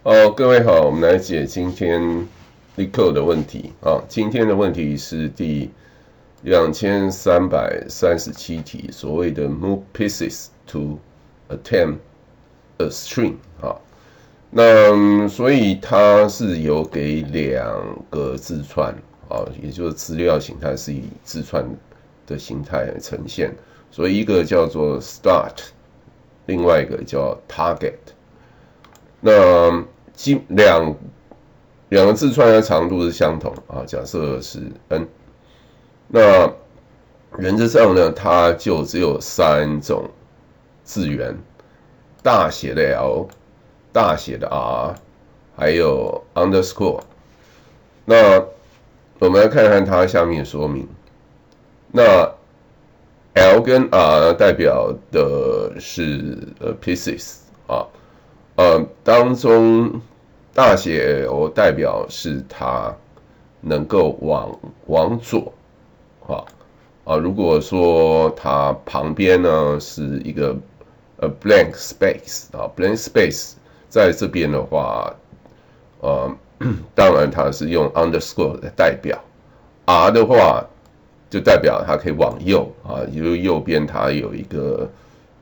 各位好，我们来解今天立刻的问题啊。今天的问题是第2337题，所谓的 move pieces to attempt a string 啊。那所以它是有给两个字串啊，也就是资料形态是以字串的形态来呈现，所以一个叫做 start， 另外一个叫 target。那两个字串的长度是相同啊，假设是 n。那原则上呢，它就只有三种字元：大写的 L、大写的 R， 还有 underscore。那我们来看看它下面的说明。那 L 跟 R 代表的是pieces 啊。当中大写 L 代表是它能够往左如果说它旁边呢是一个blank space blank space 在这边的话，当然它是用 underscore 来代表。R 的话就代表它可以往右也就是右边它有一个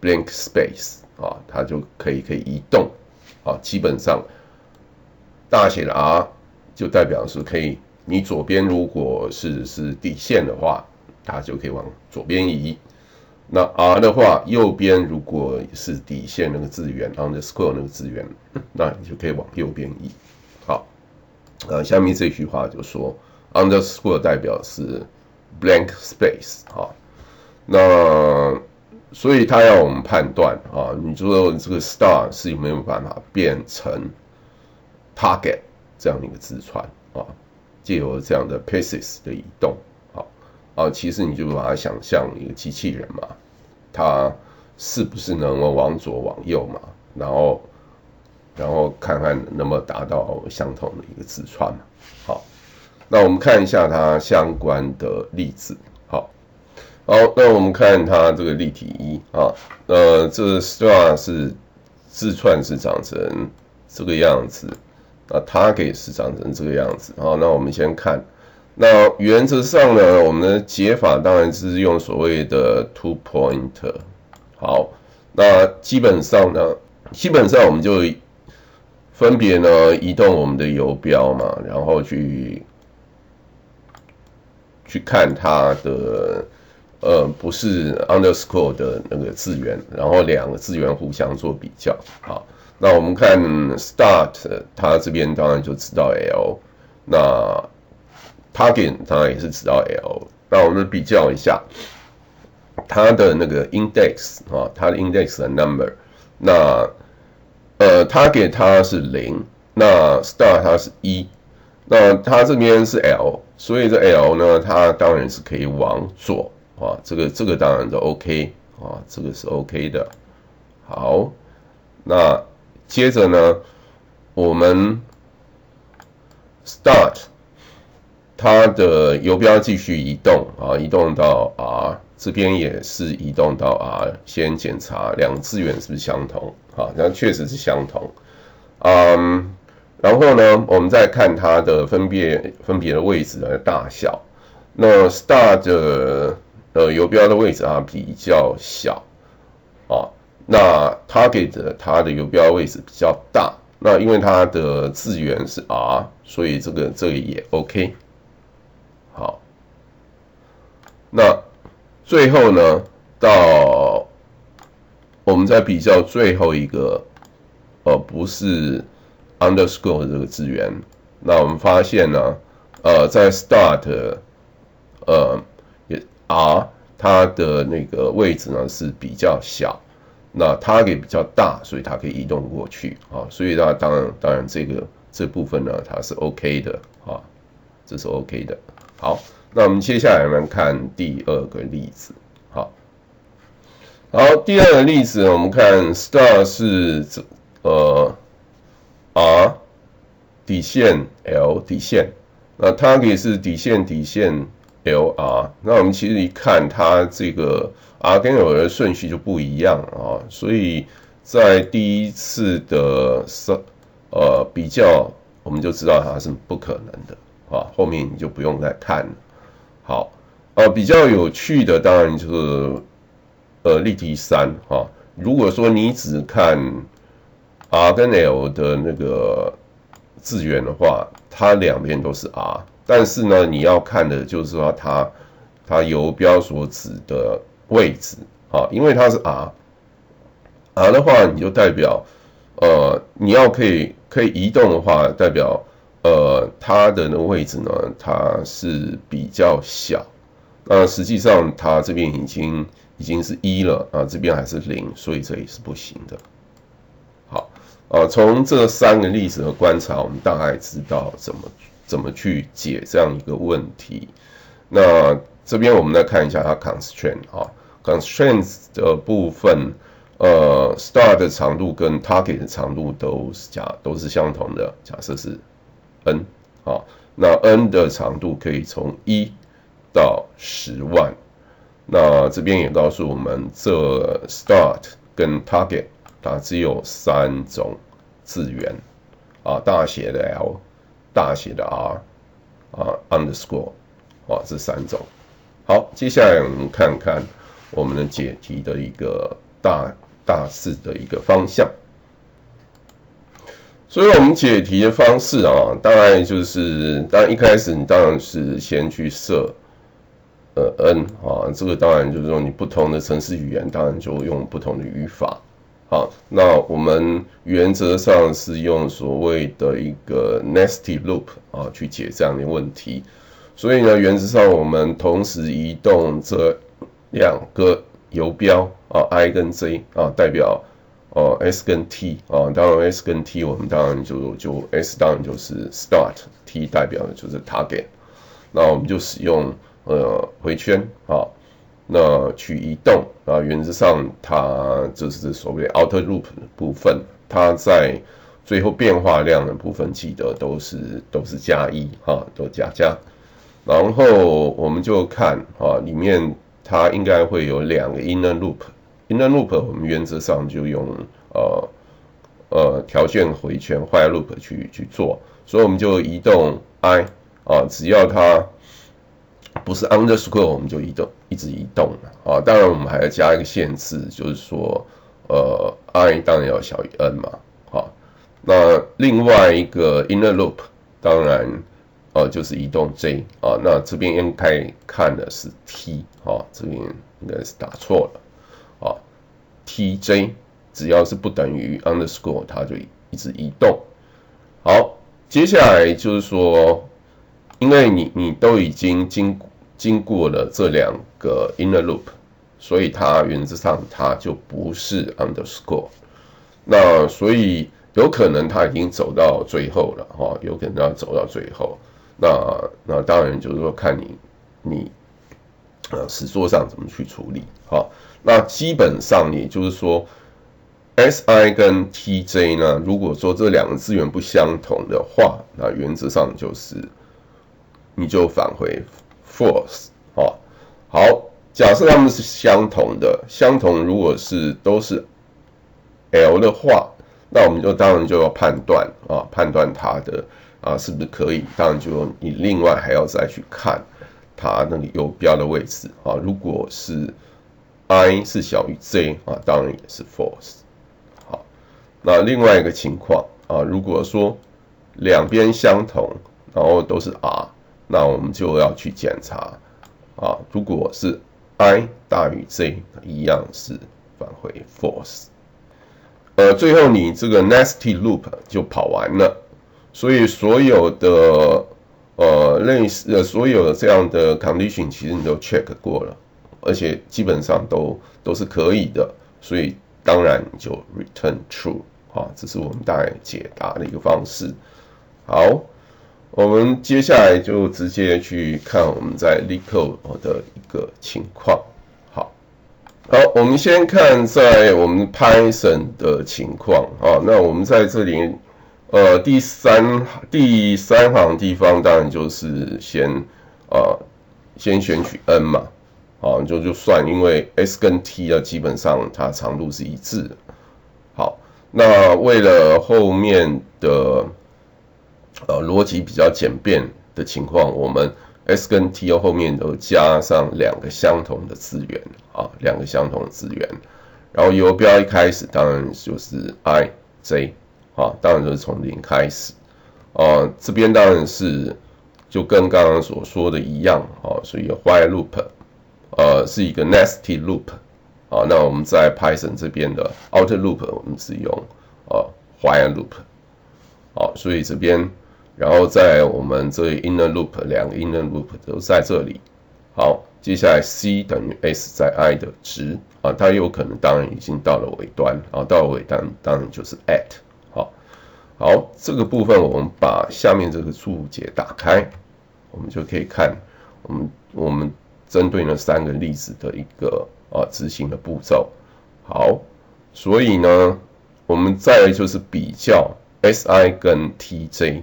blank space 它就可以移动。基本上大写的 R 就代表是可以，你左边如果是底线的话，它就可以往左边移。那 R 的话，右边如果是底线那个字元 underscore 那个字元，那你就可以往右边移。好，下面这句话就说 underscore 代表是 blank space 那所以他要我们判断你说这个 star 是有没有办法变成 target 这样的一个字串藉由这样的 pieces 的移动其实你就把它想象一个机器人嘛，它是不是能够往左往右嘛，然后看看能不能达到相同的一个字串嘛。好，那我们看一下它相关的例子。好，那我们看它这个例题一这 star 是字串是长成这个样子，target 是长成这个样子。那我们先看，那原则上呢，我们的解法当然是用所谓的 two pointer。好，那基本上我们就分别呢移动我们的游标嘛，然后去看它的。不是 underscore 的那个字元，然后两个字元互相做比较。好，那我们看 start， 它这边当然就知道 L， 那 target 当然也是知道 L。那我们比较一下它的那个 index 它的 index 的 number。那target 它是0，那 start 它是1，那它这边是 L， 所以这 L 呢，它当然是可以往左。这个当然都 OK 这个是 OK 的。好，那接着呢，我们 start 它的游标继续移动移动到 R， 这边也是移动到 R， 先检查两个字元是不是相同那确实是相同。然后呢，我们再看它的分别的位置的大小。那 start 的游标的位置比较小那 target 它的游标位置比较大，那因为它的字元是 R， 所以这个也 OK。好，那最后呢，到我们再比较最后一个不是 underscore 的这个字元，那我们发现呢在 start R 它的那个位置呢是比较小，那 target 比较大，所以它可以移动过去所以它当然这部分呢它是 OK 的这是 OK 的。好，那我们接下来我们看第二个例子。好，第二个例子我们看 star 是R 底线 L 底线，那 target 是底线LR， 那我们其实一看它这个 R 跟 L 的顺序就不一样所以在第一次的比较，我们就知道它是不可能的啊，后面你就不用再看了。好，比较有趣的当然就是例题3啊，如果说你只看 R 跟 L 的那个字元的话，它两边都是 R， 但是呢，你要看的就是说它游标所指的位置啊，因为它是 R 的话，你就代表你要可以移动的话，代表它的那个位置呢，它是比较小。那实际上它这边已经是1了啊，这边还是0，所以这也是不行的。好，从这3个例子的观察，我们大概知道怎么去解这样一个问题。那这边我们来看一下它 constraint 啊 ，constraints 的部分。start 的长度跟 target 的长度都是相同的，假设是 n 啊，那 n 的长度可以从1到10万。那这边也告诉我们，这 start 跟 target 它只有3种字元啊，大写的 L、大写的 R 啊 underscore 啊，这3种。好，接下来我们看看我们的解题的一个大致的一个方向。所以我们解题的方式啊，当然一开始你当然是先去设n 啊，这个当然就是说你不同的程式语言当然就用不同的语法。好，那我们原则上是用所谓的一个 nested loop 啊去解这样的问题。所以呢，原则上我们同时移动这2个游标啊 I 跟 J 啊，代表S 跟 T 啊，当然 S 跟 T 我们当然就 S 当然就是 start，T 代表的就是 target， 那我们就使用回圈啊，那去移动啊，原则上它就是所谓 outer loop 的部分，它在最后变化量的部分记得都是加1啊，都加，然后我们就看啊里面。它应该会有2个 inner loop，inner loop 我们原则上就用条件回圈 while loop 去做，所以我们就移动 I 啊，只要它不是 underscore 我们就一直移动啊。当然我们还要加一个限制，就是说I 当然要小于 n 嘛，好，那另外一个 inner loop 当然。就是移动 J 啊，那这边应该看的是 T 啊，这边应该是打错了啊 ，TJ 只要是不等于 underscore， 它就一直移动。好，接下来就是说，因为你都已经经过了这2个 inner loop， 所以它原则上它就不是 underscore， 那所以有可能它已经走到最后了哈，有可能要走到最后。那当然就是说看你实作上怎么去处理。好，那基本上也就是说 SI 跟 TJ 呢，如果说这2个资源不相同的话，那原则上就是你就返回 false。好，假设它们是相同的，如果都是 L 的话，那我们当然就要判断它的是不是可以？当然就你另外还要再去看它那个游标的位置啊。如果是 I 是小于 J 啊，当然也是 false。好，那另外一个情况啊，如果说两边相同，然后都是 R， 那我们就要去检查啊。如果是 I 大于 J， 一样是返回 false。最后你这个 nested loop 就跑完了。所以所有的类似所有的这样的 condition 其实你都 check 过了，而且基本上都是可以的，所以当然你就 return true 啊，这是我们大概解答的一个方式。好，我们接下来就直接去看我们在 LeetCode 的一个情况。好，我们先看在我们 Python 的情况啊，那我们在这里。第三行地方当然就是先选取 n 嘛，就算，因为 s 跟 t 基本上它长度是一致的。好，那为了后面的逻辑比较简便的情况，我们 S 跟 T 后面都加上2个相同的字元啊，2个相同的字元。然后游标一开始当然就是 IJ 啊，当然就是从0开始这边当然是就跟刚刚所说的一样所以 while loop 是一个 nested loop 那我们在 Python 这边的 outer loop 我们是用while loop 所以这边然后在我们这里 inner loop 2个 inner loop 都在这里。好，接下来 C 等于 S 在 I 的值它有可能当然已经到了尾端到了尾端当然就是 at 好，这个部分我们把下面这个注解打开，我们就可以看我们针对那3个例子的一个执行的步骤。好，所以呢，我们再来就是比较 SI 跟 TJ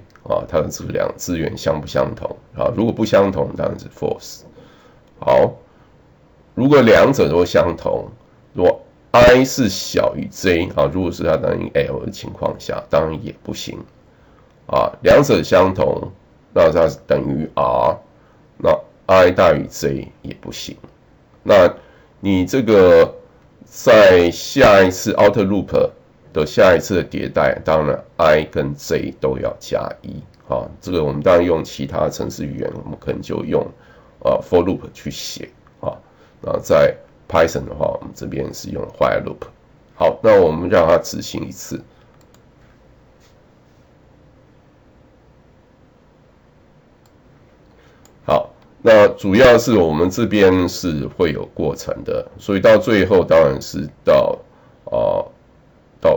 它的这2个资源相不相同如果不相同，当然是 false。好，如果2者都相同，如果 I 是小于 J 如果是它等于 L 的情况下，当然也不行2者相同，那它等于 R， 那 I 大于 J 也不行。那你这个在下一次 outer loop 的下一次的迭代，当然 I 跟 J 都要加1这个我们当然用其他程式语言，我们可能就用for loop 去写那在 Python 的话，我们这边是用 while loop。好，那我们让它执行一次。好，那主要是我们这边是会有过程的，所以到最后当然是到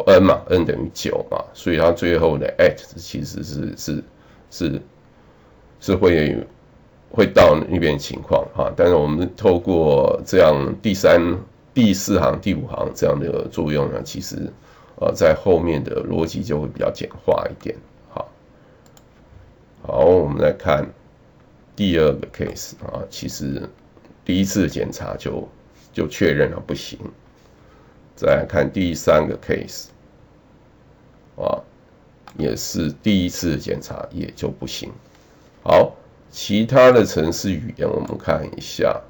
n 嘛 ，n 等于9嘛，所以它最后的 at 其实是会到那边的情况但是我们透过这样第4行、第5行这样的作用呢，其实在后面的逻辑就会比较简化一点。好，我们来看第2个 case 其实第一次检查就确认了不行。再来看第3个 case 也是第一次检查也就不行。好，其他的程式语言我们看一下。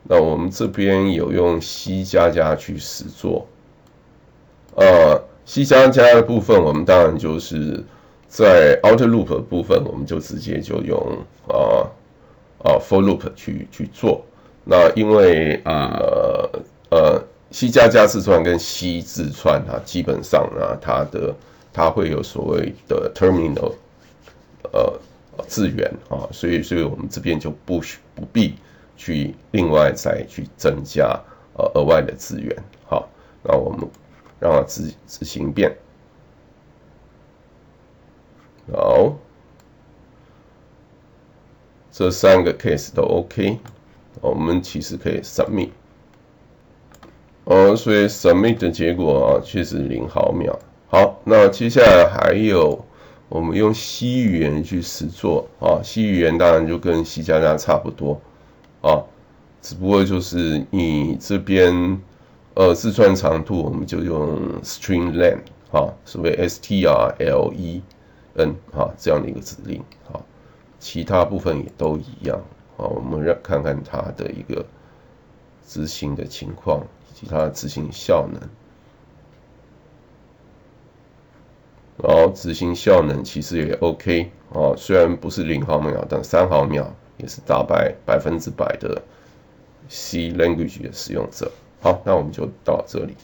那我们这边有用 C++ 去实作。C++ 的部分，我们当然就是在 outer loop 的部分，我们就直接就用for loop 去做。那因为C++ 字串跟 C 字串基本上它会有所谓的 terminal 字元所以我们这边就不必去另外再去增加额外的资源。好，那我们让它执行一遍。好，这3个 case 都 OK， 我们其实可以 submit。所以 submit 的结果确实0毫秒。好，那接下来还有我们用 C 语言去实作C 语言当然就跟 C++ 差不多只不过就是你这边字串长度我们就用 string len 所谓 strlen 这样的一个指令其他部分也都一样我们看看它的一个执行的情况以及它的执行效能。然后执行效能其实也 OK 虽然不是0毫秒，但3毫秒也是打败100%的 C language 的使用者。好，那我们就到这里。